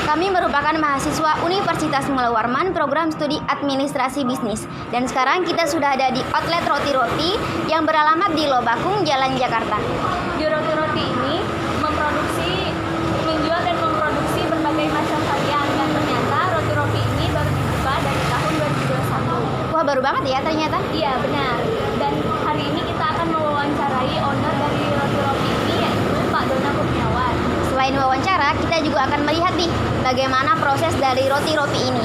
Kami merupakan mahasiswa Universitas Mula Warman program studi administrasi bisnis. Dan sekarang kita sudah ada di outlet roti-roti yang beralamat di Lobakung, Jalan Jakarta. Di roti-roti ini menjual dan memproduksi berbagai macam varian, dan ternyata roti-roti ini baru dibuka dari tahun 2021. Wah, baru banget ya ternyata. Iya, benar. Dan hari ini kita akan mewawancarai owner dari roti-roti ini, yaitu Pak Dona Kurniawan. Selain wawancara, kita juga akan melihat nih bagaimana proses dari roti-roti ini.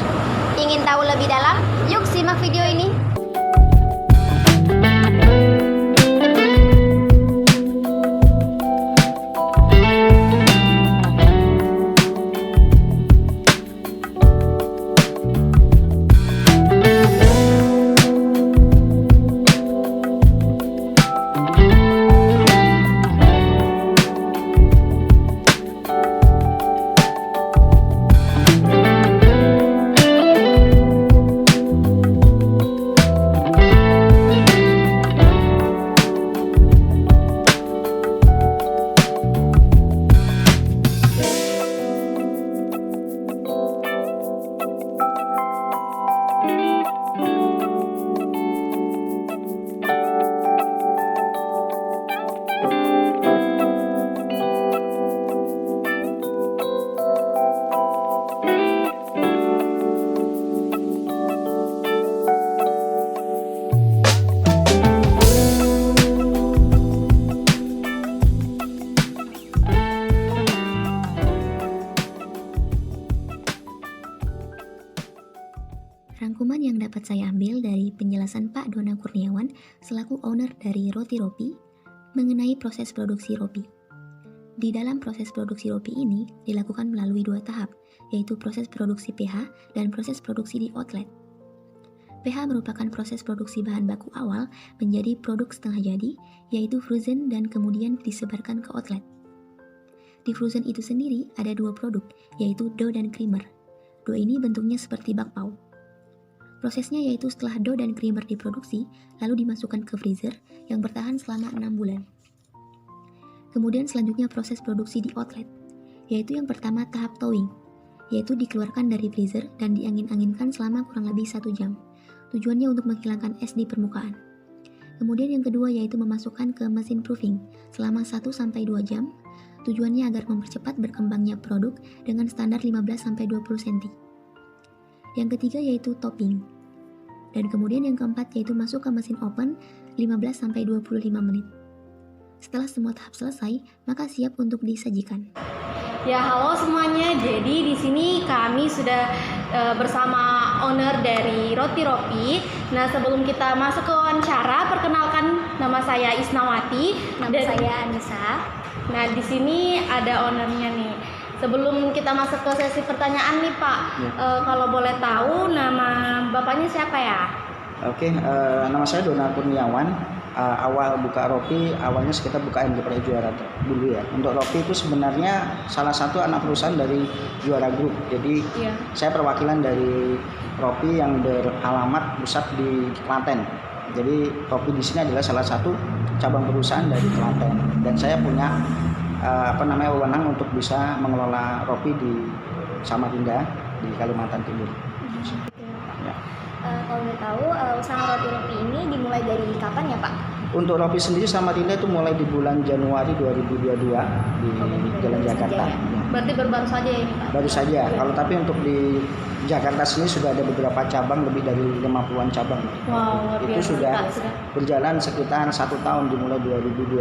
Ingin tahu lebih dalam? Yuk simak video ini. Rangkuman yang dapat saya ambil dari penjelasan Pak Dona Kurniawan selaku owner dari Roti Ropi mengenai proses produksi Ropi. Di dalam proses produksi Ropi ini dilakukan melalui 2 tahap, yaitu proses produksi PH dan proses produksi di outlet. PH merupakan proses produksi bahan baku awal menjadi produk setengah jadi, yaitu frozen, dan kemudian disebarkan ke outlet. Di frozen itu sendiri ada 2 produk, yaitu dough dan creamer. Dough ini bentuknya seperti bakpao. Prosesnya yaitu setelah dough dan creamer diproduksi, lalu dimasukkan ke freezer yang bertahan selama 6 bulan. Kemudian selanjutnya proses produksi di outlet, yaitu yang pertama tahap thawing, yaitu dikeluarkan dari freezer dan diangin-anginkan selama kurang lebih 1 jam. Tujuannya untuk menghilangkan es di permukaan. Kemudian yang kedua yaitu memasukkan ke mesin proofing selama 1-2 jam. Tujuannya agar mempercepat berkembangnya produk dengan standar 15-20 cm. Yang ketiga yaitu topping. Dan kemudian yang keempat yaitu masuk ke mesin oven 15-25 menit. Setelah semua tahap selesai, maka siap untuk disajikan. Ya, halo semuanya. Jadi di sini kami sudah bersama owner dari Roti Ropi. Nah, sebelum kita masuk ke wawancara, perkenalkan, nama saya Isnawati. Nama saya Anissa. Nah, di sini ada ownernya nih. Sebelum kita masuk ke sesi pertanyaan nih Pak, kalau boleh tahu nama bapaknya siapa ya? Oke, nama saya Dona Kurniawan. Awal buka Ropi, awalnya kita buka MG Prai Juara dulu ya. Untuk Ropi itu sebenarnya salah satu anak perusahaan dari Juara Group. Jadi saya perwakilan dari Ropi yang beralamat pusat di Klaten. Jadi Ropi di sini adalah salah satu cabang perusahaan dari Klaten. Dan saya punya wewenang untuk bisa mengelola Ropi di Samarinda di Kalimantan Timur. Ya. Kalau boleh tahu, usaha Roti Ropi ini dimulai dari kapan ya Pak? Untuk Ropi sendiri Samarinda itu mulai di bulan Januari 2022 di Jalan Jakarta. Ya. Berarti baru saja ya ini Pak? Baru saja. Kalau tapi untuk di Jakarta sini sudah ada beberapa cabang, lebih dari 50-an cabang. Wow, itu sudah berjalan sekitar 1 tahun, dimulai 2021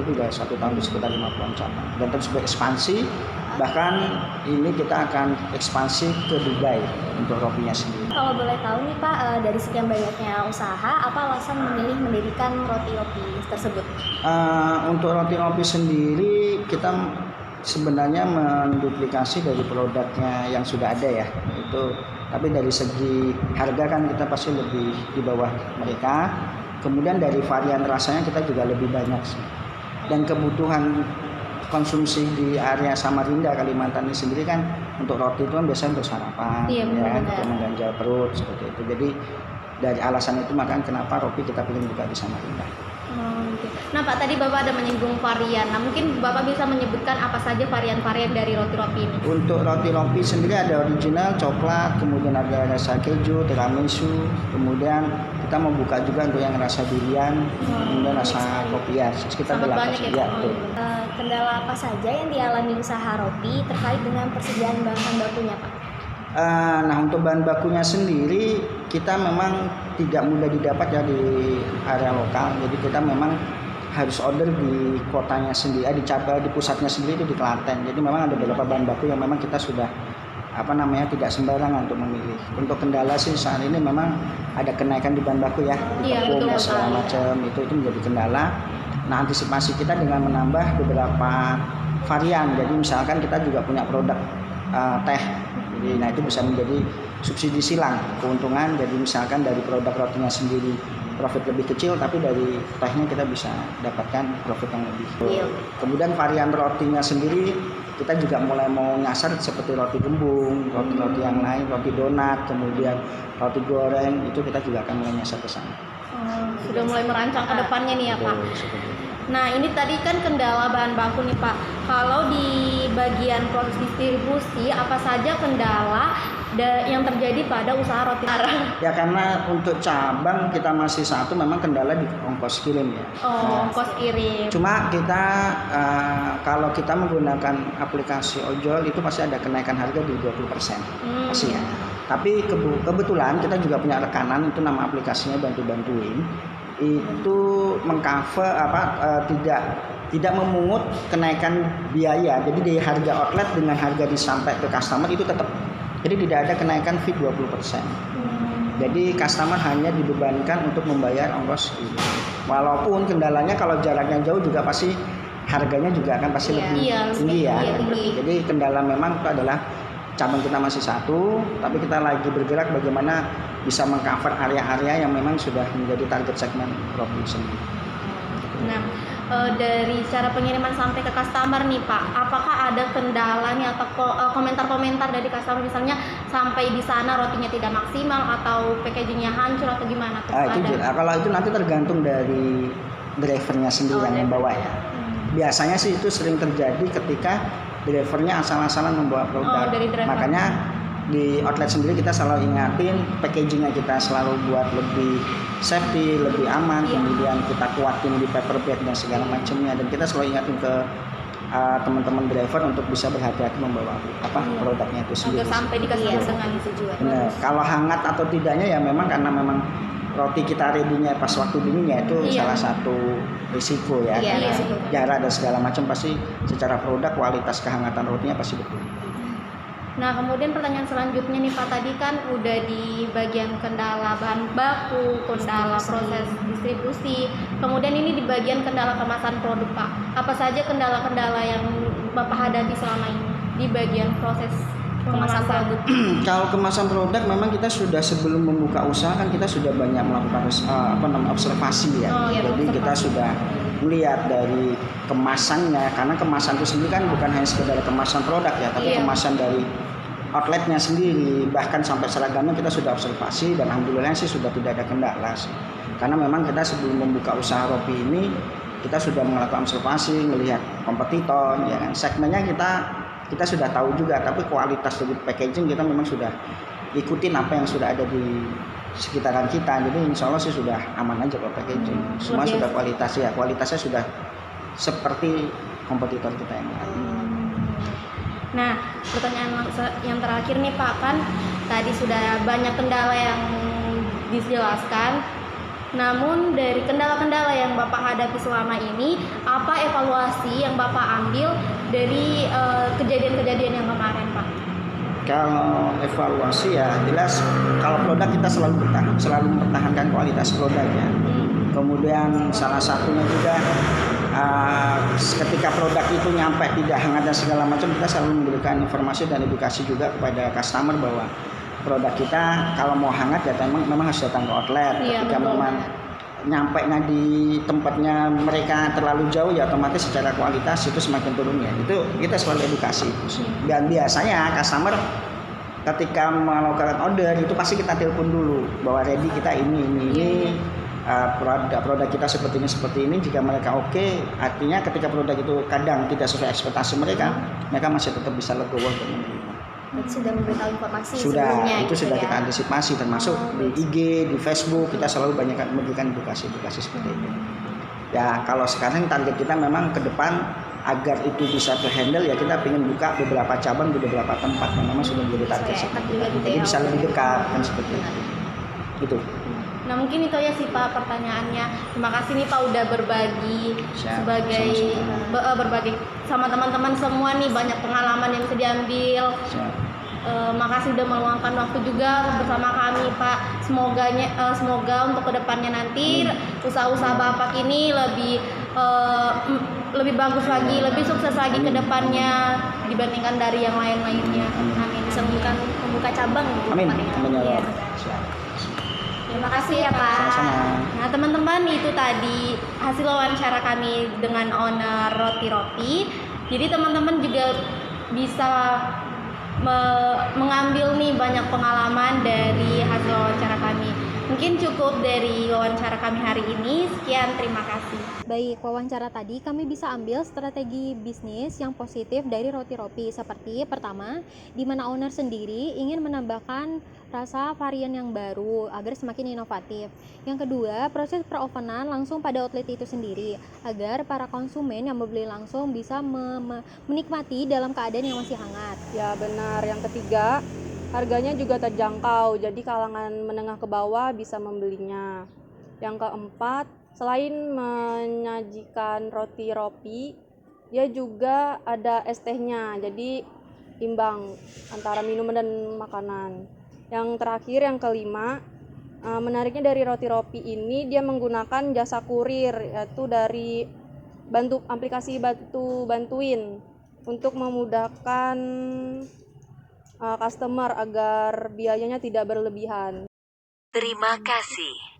itu sudah 1 tahun di sekitar 50-an cabang. Dan terus berekspansi, bahkan ini kita akan ekspansi ke Dubai untuk Ropinya sendiri. Kalau boleh tahu nih Pak, dari sekian banyaknya usaha, apa alasan memilih mendirikan Roti Ropi tersebut? Untuk Roti Ropi sendiri kita sebenarnya menduplikasi dari produknya yang sudah ada ya, itu tapi dari segi harga kan kita pasti lebih di bawah mereka. Kemudian dari varian rasanya kita juga lebih banyak sih. Dan kebutuhan konsumsi di area Samarinda Kalimantan ini sendiri kan untuk roti itu kan biasanya untuk sarapan, untuk mengganjal perut seperti itu. Jadi dari alasan itu makanya kenapa Ropi kita pilih buka di Samarinda. Oh, gitu. Nah Pak, tadi Bapak ada menyinggung varian. Nah mungkin Bapak bisa menyebutkan apa saja varian-varian dari roti-roti ini? Untuk roti-roti sendiri ada original, coklat, kemudian ada rasa keju, tiramisu, kemudian kita membuka juga untuk yang rasa durian, kemudian rasa kopi ya, sekitar Sangat 8 banyak ya, ya, Pak. betul. Kendala apa saja yang dialami usaha roti terkait dengan persediaan bahan bakunya, Pak? Nah untuk bahan bakunya sendiri kita memang tidak mudah didapat ya di area lokal, jadi kita memang harus order di kotanya sendiri, di pusatnya sendiri itu di Klaten. Jadi memang ada beberapa bahan baku yang memang kita sudah tidak sembarangan untuk memilih. Untuk kendala sih saat ini memang ada kenaikan di bahan baku ya, di Iya, tepung betul, segala Pak. macam itu menjadi kendala. Nah antisipasi kita dengan menambah beberapa varian. Jadi misalkan kita juga punya produk teh. Jadi, nah itu bisa menjadi subsidi silang keuntungan. Jadi misalkan dari produk rotinya sendiri profit lebih kecil, tapi dari tehnya kita bisa dapatkan profit yang lebih. Kemudian varian rotinya sendiri kita juga mulai mau nyasar seperti roti gembung, roti-roti yang lain, roti donat, kemudian roti goreng, itu kita juga akan mulai nyasar ke sana. Sudah mulai merancang ke depannya nih ya Pak. Betul, seperti itu. Nah ini tadi kan kendala bahan baku nih Pak. Kalau di bagian proses distribusi, apa saja kendala yang terjadi pada usaha roti arang? Ya karena untuk cabang kita masih satu, memang kendala di ongkos kirim ya. Nah, Ongkos kirim. cuma kita kalau kita menggunakan aplikasi ojol itu pasti ada kenaikan harga di 20% pasti ya. Tapi kebetulan kita juga punya rekanan, itu nama aplikasinya Bantu-Bantuin, itu mengcover tidak memungut kenaikan biaya. Jadi di harga outlet dengan harga disampai ke customer itu tetap, jadi tidak ada kenaikan fee 20%. Jadi customer hanya dibebankan untuk membayar ongkos ini. Walaupun kendalanya kalau jaraknya jauh juga pasti harganya juga akan pasti lebih tinggi ya. Jadi kendala memang itu adalah cabang kita masih satu, tapi kita lagi bergerak bagaimana bisa mengcover area-area yang memang sudah menjadi target segmen roti sendiri. Nah, dari cara pengiriman sampai ke customer nih Pak, apakah ada kendalanya atau komentar-komentar dari customer, misalnya sampai di sana rotinya tidak maksimal atau packagingnya hancur atau gimana tuh? Kalau itu nanti tergantung dari drivernya sendiri yang membawa ya. Biasanya sih itu sering terjadi ketika drivernya asal-asalan membawa produk. Makanya di outlet sendiri kita selalu ingatin packagingnya kita selalu buat lebih safety, lebih aman, kemudian kita kuatin di paper bag dan segala macamnya, dan kita selalu ingatin ke teman-teman driver untuk bisa berhati-hati membawa produknya itu sendiri. Agar sampai di customer dengan tujuan. Benar. Kalau hangat atau tidaknya ya memang karena memang roti kita ready-nya pas waktu dinginnya itu salah satu risiko ya, karena jarak dan segala macam pasti secara produk kualitas kehangatan rotinya pasti betul. Nah kemudian pertanyaan selanjutnya nih Pak, tadi kan udah di bagian kendala bahan baku, kendala proses distribusi, kemudian ini di bagian kendala kemasan produk Pak. Apa saja kendala-kendala yang Bapak hadapi selama ini di bagian proses kemasan produk? Kalau kemasan produk memang kita sudah sebelum membuka usaha kan kita sudah banyak melakukan observasi ya. Jadi kita sudah melihat dari kemasannya, karena kemasan itu sendiri kan bukan hanya sekedar kemasan produk ya, tapi kemasan dari outletnya sendiri, bahkan sampai seragamnya kita sudah observasi, dan alhamdulillah sih sudah tidak ada kendala sih. Karena memang kita sebelum membuka usaha roti ini kita sudah melakukan observasi, melihat kompetitor ya kan, segmennya kita sudah tahu juga, tapi kualitas dari packaging kita memang sudah ikutin apa yang sudah ada di sekitaran kita. Jadi insya Allah sih sudah aman aja kalau packaging. Semua sudah kualitasnya sudah seperti kompetitor kita yang lain. Nah, pertanyaan yang terakhir nih Pak, kan tadi sudah banyak kendala yang dijelaskan. Namun dari kendala-kendala yang Bapak hadapi selama ini, apa evaluasi yang Bapak ambil dari kejadian-kejadian yang kemarin Pak? Kalau evaluasi ya jelas, kalau produk kita selalu mempertahankan kualitas produknya. Kemudian salah satunya juga ketika produk itu nyampe tidak hangat dan segala macam, kita selalu memberikan informasi dan edukasi juga kepada customer bahwa produk kita kalau mau hangat ya memang harus datang ke outlet. Ketika memang nyampe di tempatnya mereka terlalu jauh ya otomatis secara kualitas itu semakin turun ya. Itu kita selalu edukasi itu. Dan biasanya customer ketika melakukan order itu pasti kita telepon dulu bahwa ready kita ini. produk kita seperti ini, jika mereka oke, artinya ketika produk itu kadang tidak sesuai ekspektasi mereka masih tetap bisa legowo untuk menerima. Berarti sudah memberitahu informasi Sudah, sebelumnya itu gitu sudah ya. kita antisipasi, termasuk di IG, di Facebook, kita selalu banyak memberikan edukasi seperti itu. Ya, kalau sekarang target kita memang ke depan agar itu bisa terhandle, ya kita ingin buka beberapa cabang di beberapa tempat yang memang sudah menjadi target seperti itu. Jadi bisa lebih dekat kan seperti itu. Gitu. Nah mungkin itu ya sih Pak pertanyaannya. Terima kasih nih Pak udah berbagi Siap, sebagai berbagi sama teman-teman semua nih, banyak pengalaman yang bisa diambil. Siap. Makasih udah meluangkan waktu juga bersama kami Pak. Semoga untuk kedepannya nanti usaha-usaha Bapak ini lebih bagus lagi, lebih sukses lagi ke depannya dibandingkan dari yang lain-lainnya. Amin. Bisa membuka cabang gitu. Amin. Pak, ya. Amin ya Iya. Allah. Siap. Terima kasih ya Pak. Sama-sama. Nah teman-teman, itu tadi hasil wawancara kami dengan owner Roti Ropi. Jadi teman-teman juga bisa mengambil nih banyak pengalaman dari hasil wawancara kami. Mungkin cukup dari wawancara kami hari ini. Sekian, terima kasih. Baik, wawancara tadi kami bisa ambil strategi bisnis yang positif dari Roti Ropi, seperti pertama, di mana owner sendiri ingin menambahkan rasa varian yang baru agar semakin inovatif. Yang kedua, proses perovenan langsung pada outlet itu sendiri agar para konsumen yang membeli langsung bisa menikmati dalam keadaan yang masih hangat. Ya benar. Yang ketiga, harganya juga terjangkau, jadi kalangan menengah ke bawah bisa membelinya. Yang keempat, selain menyajikan roti ropi, dia juga ada es tehnya, jadi imbang antara minuman dan makanan. Yang terakhir, yang kelima, menariknya dari roti ropi ini dia menggunakan jasa kurir, yaitu dari aplikasi bantuin untuk memudahkan customer agar biayanya tidak berlebihan. Terima kasih.